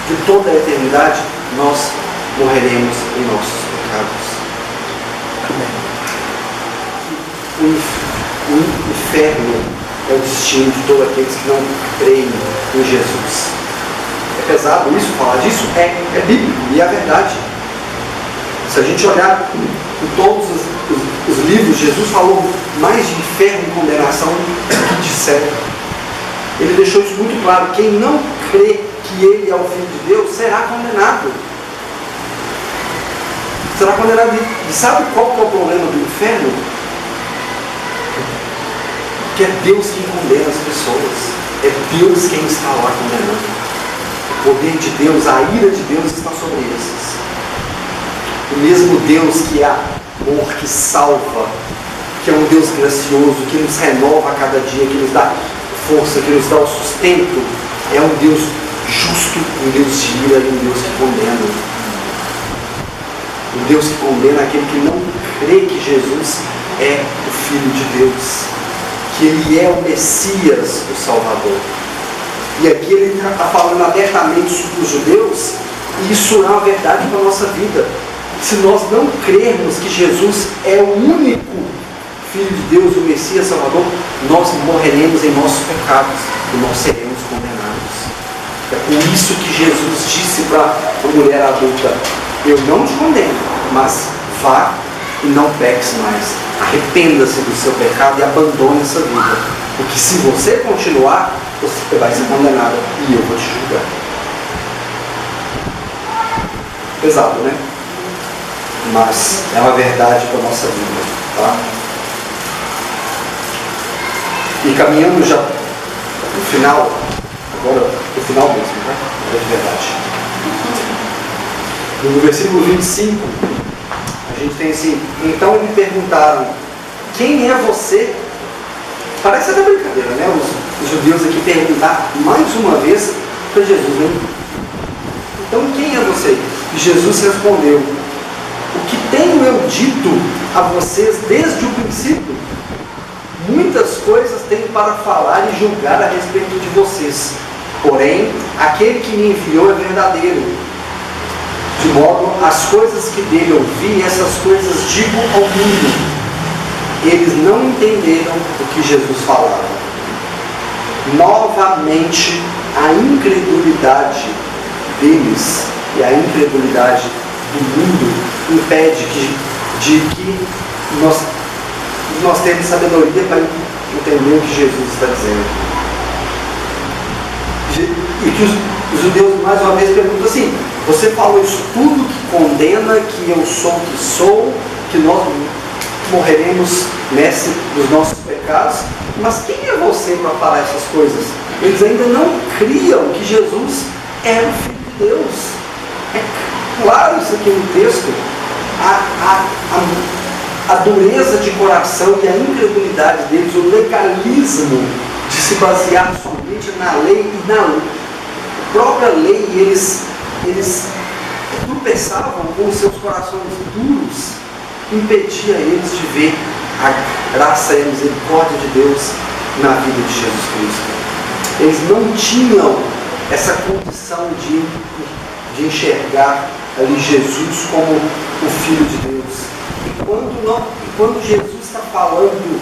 de toda a eternidade, nós morreremos em nossos pecados. O inferno é o destino de todos aqueles que não creem em Jesus. É pesado isso, falar disso? É bíblico e é verdade. Se a gente olhar em todos os livros, Jesus falou mais de inferno e condenação do que de céu. Ele deixou isso muito claro. Quem não crê que Ele é o Filho de Deus será condenado. Será condenado. E sabe qual que é o problema do inferno? Que é Deus quem condena as pessoas. É Deus quem está lá condenando. O poder de Deus, a ira de Deus está sobre esses. O mesmo Deus que é amor, que salva, que é um Deus gracioso, que nos renova a cada dia, que nos dá força, que nos dá o sustento, é um Deus justo, um Deus de ira e um Deus que condena. Um Deus que condena aquele que não crê que Jesus é o Filho de Deus, que Ele é o Messias, o Salvador. E aqui ele está falando abertamente sobre os judeus, e isso é uma verdade para a nossa vida. Se nós não crermos que Jesus é o único Filho de Deus, o Messias Salvador, nós morreremos em nossos pecados e nós seremos condenados. É por isso que Jesus disse para a mulher adulta: eu não te condeno, mas vá e não peques mais. Arrependa-se do seu pecado e abandone essa vida. Porque se você continuar, você vai ser condenada e eu vou te julgar. Pesado, né? Mas é uma verdade para a nossa vida, tá? E caminhando já no final, agora no final mesmo, tá? É de verdade. No versículo 25, a gente tem assim: então me perguntaram, quem é você? Parece até brincadeira, né? Os judeus aqui perguntar mais uma vez para Jesus, né? Então quem é você? E Jesus respondeu: o que tenho eu dito a vocês desde o princípio? Muitas coisas tenho para falar e julgar a respeito de vocês. Porém, aquele que me enviou é verdadeiro. De modo, as coisas que dele ouvi, essas coisas digo ao mundo. Eles não entenderam o que Jesus falava. Novamente, a incredulidade deles e a incredulidade do mundo impede de que nós temos sabedoria para entender o que Jesus está dizendo. E que os judeus mais uma vez perguntam assim: você falou isso tudo que condena, que eu sou o que sou, que nós morreremos nesse dos nossos pecados, mas quem é você para falar essas coisas? Eles ainda não criam que Jesus é o Filho de Deus. É claro isso aqui no texto. A dureza de coração e a incredulidade deles, o legalismo de se basear somente na lei e na própria lei, eles tropeçavam com os seus corações duros, impedia eles de ver a graça e a misericórdia de Deus na vida de Jesus Cristo. Eles não tinham essa condição de enxergar ali Jesus como o Filho de Deus. E quando Jesus está falando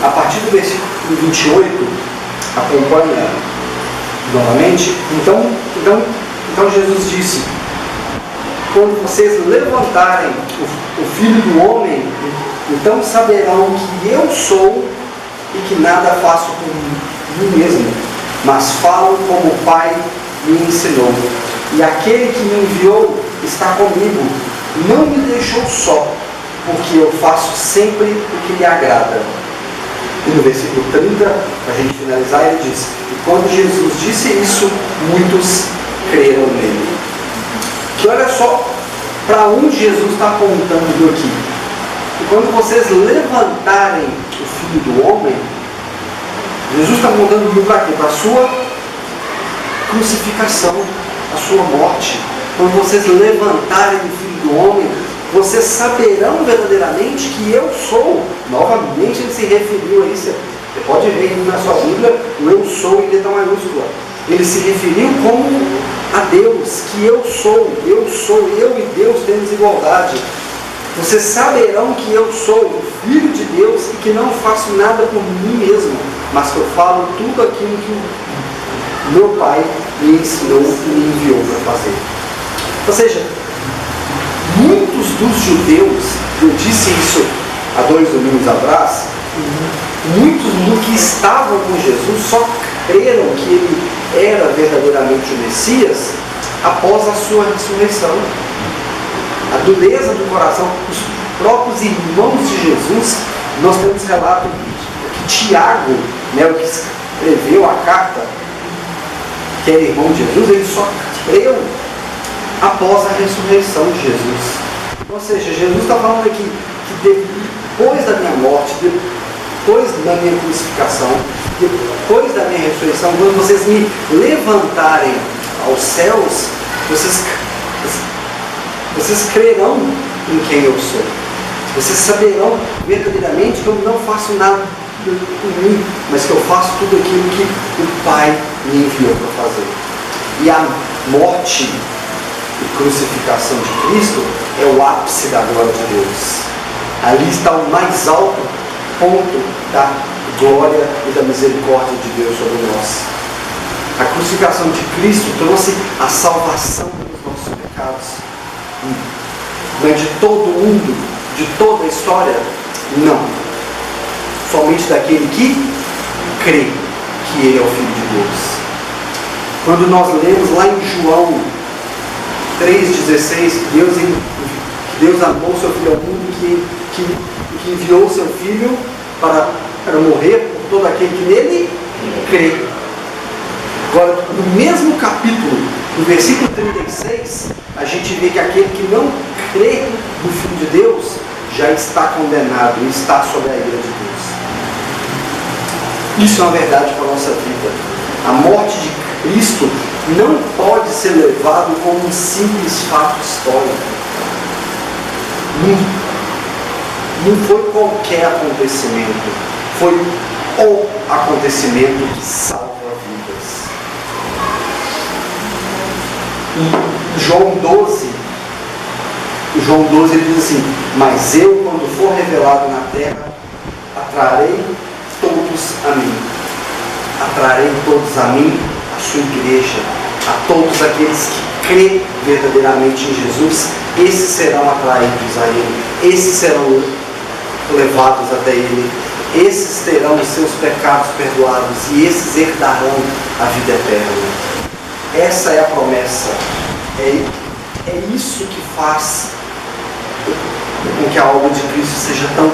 a partir do versículo 28, acompanha novamente, então Jesus disse: quando vocês levantarem o Filho do Homem, então saberão que eu sou e que nada faço por mim mesmo, mas falo como o Pai me ensinou. E aquele que me enviou está comigo, não me deixou só, porque eu faço sempre o que lhe agrada. E no versículo 30, para a gente finalizar, ele diz: e quando Jesus disse isso, muitos creram nele. Que olha só para onde Jesus está apontando aqui. E quando vocês levantarem o Filho do Homem, Jesus está apontando para quê? Para a sua crucificação, a sua morte. Quando vocês levantarem o Filho do Homem, vocês saberão verdadeiramente que eu sou. Novamente ele se referiu a isso. Você pode ver na sua Bíblia o eu sou em letra maiúscula. Ele se referiu como a Deus, que eu sou, eu e Deus temos igualdade. Vocês saberão que eu sou o Filho de Deus e que não faço nada por mim mesmo, mas que eu falo tudo aquilo que meu Pai me ensinou e me enviou para fazer. Ou seja, muitos dos judeus, eu disse isso há 2 domingos atrás, muitos dos que estavam com Jesus só creram que ele era verdadeiramente o Messias após a sua ressurreição. A dureza do coração, os próprios irmãos de Jesus, nós temos relato que Tiago, o que escreveu a carta, que era irmão de Jesus, ele só creu após a ressurreição de Jesus. Ou seja, Jesus está falando aqui que depois da minha morte, depois da minha crucificação, depois da minha ressurreição, quando vocês me levantarem aos céus, vocês crerão em quem eu sou. Vocês saberão verdadeiramente que eu não faço nada por mim, mas que eu faço tudo aquilo que o Pai me enviou para fazer. E a morte e crucificação de Cristo é o ápice da glória de Deus. Ali está o mais alto ponto da glória e da misericórdia de Deus sobre nós. A crucificação de Cristo trouxe a salvação dos nossos pecados. Não é de todo mundo, de toda a história? Não. Somente daquele que crê que Ele é o Filho de Deus. Quando nós lemos lá em João 3,16, que Deus amou o seu Filho ao mundo, que enviou o seu Filho para morrer por todo aquele que nele crê. Agora, no mesmo capítulo, no versículo 36, a gente vê que aquele que não crê no Filho de Deus já está condenado e está sob a ira de Deus. Isso é uma verdade para a nossa vida. A morte de Cristo não pode ser levado como um simples fato histórico. Não foi qualquer acontecimento, foi o acontecimento que salva vidas. Em João 12 ele diz assim: mas eu, quando for revelado na terra, atrarei todos a mim, a sua igreja, a todos aqueles que crê verdadeiramente em Jesus. Esses serão atraídos a Ele, esses serão levados até Ele, esses terão os seus pecados perdoados e esses herdarão a vida eterna. Essa é a promessa. É isso que faz com que a obra de Cristo seja tão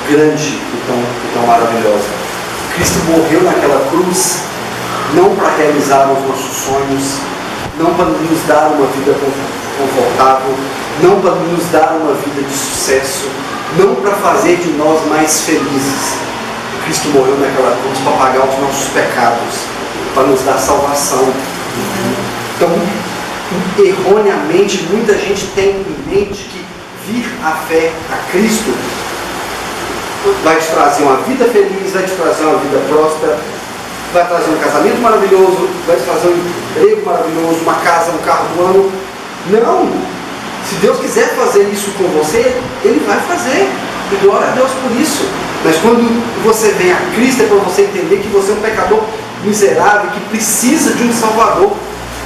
grande e tão maravilhosa. Cristo morreu naquela cruz não para realizar os nossos sonhos, não para nos dar uma vida confortável, não para nos dar uma vida de sucesso, não para fazer de nós mais felizes. Cristo morreu naquela cruz para pagar os nossos pecados, para nos dar salvação. Então, erroneamente, muita gente tem em mente que vir à fé a Cristo vai te trazer uma vida feliz, vai te trazer uma vida próspera, vai trazer um casamento maravilhoso, vai te trazer um emprego maravilhoso, uma casa, um carro do ano. Não! Se Deus quiser fazer isso com você, Ele vai fazer. E glória a Deus por isso. Mas quando você vem a Cristo, é para você entender que você é um pecador miserável, que precisa de um Salvador.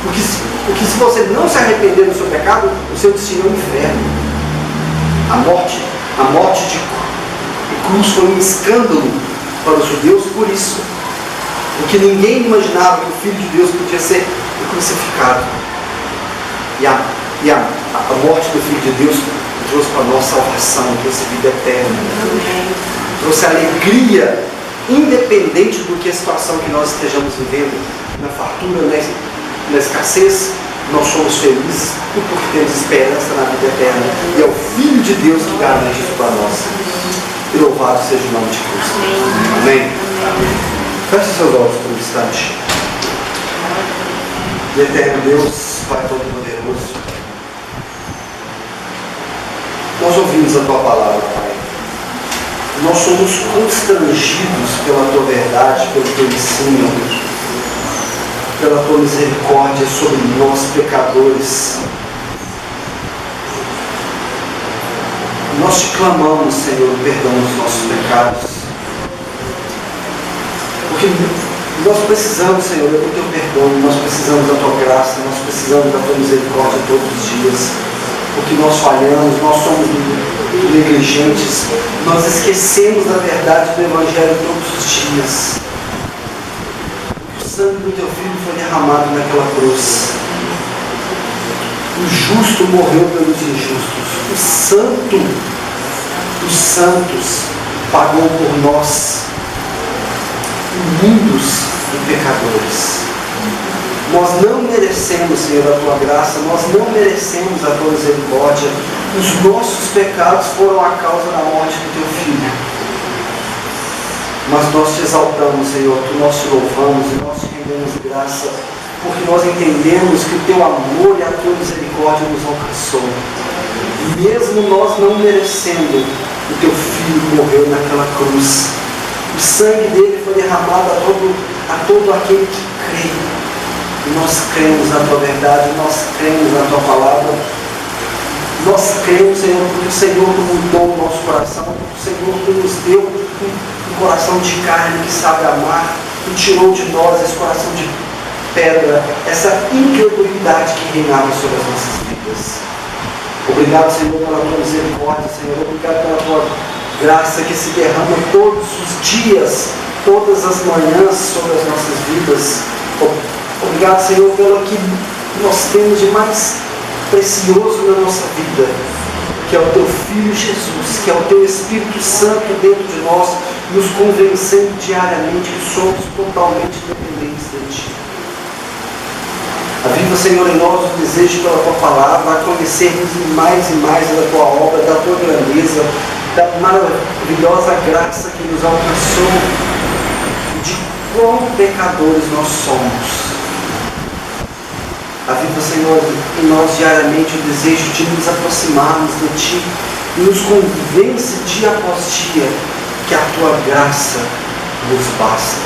Porque se você não se arrepender do seu pecado, o seu destino é o inferno. A morte de cruz foi um escândalo para os judeus por isso. Porque ninguém imaginava que o Filho de Deus podia ser crucificado. E a morte do Filho de Deus trouxe para nós salvação, trouxe vida eterna. Trouxe alegria independente do que a situação que nós estejamos vivendo, na fartura, na escassez, nós somos felizes porque temos esperança na vida eterna. E é o Filho de Deus que garante isso para nós. E louvado seja o nome de Cristo. Amém? Feche seus olhos por um instante. E eterno Deus, Pai Todo-Poderoso, nós ouvimos a Tua palavra, Pai. Nós somos constrangidos pela Tua verdade, pelo Teu ensino, pela Tua misericórdia sobre nós pecadores. Nós te clamamos, Senhor, perdão dos nossos pecados, porque nós precisamos, Senhor, do Teu perdão, nós precisamos da Tua graça, nós precisamos da Tua misericórdia todos os dias, porque nós falhamos, nós somos negligentes, nós esquecemos da verdade do Evangelho todos os dias. O sangue do Teu Filho foi derramado naquela cruz. O justo morreu pelos injustos. O santo dos santos pagou por nós, imundos e pecadores. Nós não merecemos, Senhor, a Tua graça, nós não merecemos a Tua misericórdia. Os nossos pecados foram a causa da morte do Teu Filho. Mas nós te exaltamos, Senhor, nós te louvamos e nós te rendemos graça, porque nós entendemos que o Teu amor e a Tua misericórdia nos alcançou. E mesmo nós não merecendo, o Teu Filho morreu naquela cruz. O sangue dele foi derramado a todo aquele que crê. E nós cremos na Tua verdade, nós cremos na Tua palavra. Nós cremos, Senhor, porque o Senhor mudou o nosso coração, porque o Senhor nos deu um coração de carne que sabe amar, e tirou de nós esse coração de pedra, essa incredulidade que reinava sobre as nossas vidas. Obrigado, Senhor, pela Tua misericórdia, Senhor. Obrigado pela Tua graça que se derrama todos os dias, todas as manhãs sobre as nossas vidas. Obrigado, Senhor, pelo que nós temos de mais precioso na nossa vida, que é o Teu Filho Jesus, que é o Teu Espírito Santo dentro de nós, nos convencendo diariamente que somos totalmente dependentes de Ti. Aviva, Senhor, em nós o desejo pela Tua palavra, a conhecermos mais e mais da Tua obra, da Tua grandeza, da maravilhosa graça que nos alcançou, de quão pecadores nós somos. Aviva, Senhor, em nós diariamente o desejo de nos aproximarmos de Ti e nos convence dia após dia que a Tua graça nos basta.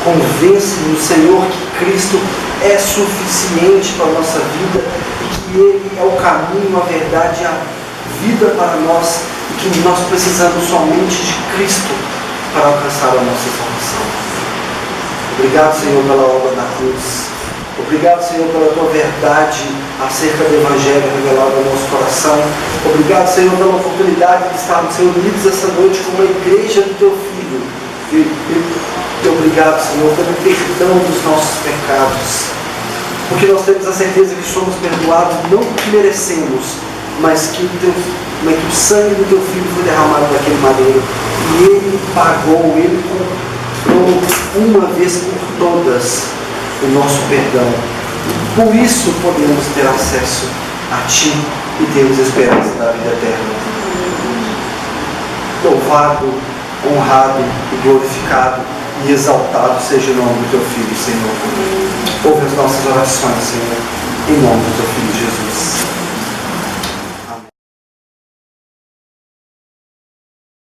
Convence-nos, Senhor, que Cristo é suficiente para a nossa vida e que Ele é o caminho, a verdade e a vida para nós e que nós precisamos somente de Cristo para alcançar a nossa salvação. Obrigado, Senhor, pela obra da cruz. Obrigado, Senhor, pela Tua verdade acerca do Evangelho revelado ao nosso coração. Obrigado, Senhor, pela oportunidade de estarmos reunidos essa noite como a igreja do Teu Filho. E obrigado, Senhor, pelo perdão dos nossos pecados. Porque nós temos a certeza que somos perdoados não porque merecemos, mas que o sangue do Teu Filho foi derramado naquele madeiro. E Ele pagou, Ele comprou uma vez por todas o nosso perdão. Por isso podemos ter acesso a Ti e temos esperança da vida eterna. Louvado, honrado e glorificado e exaltado seja o nome do Teu Filho, Senhor. Ouve as nossas orações, Senhor, em nome do Teu Filho Jesus.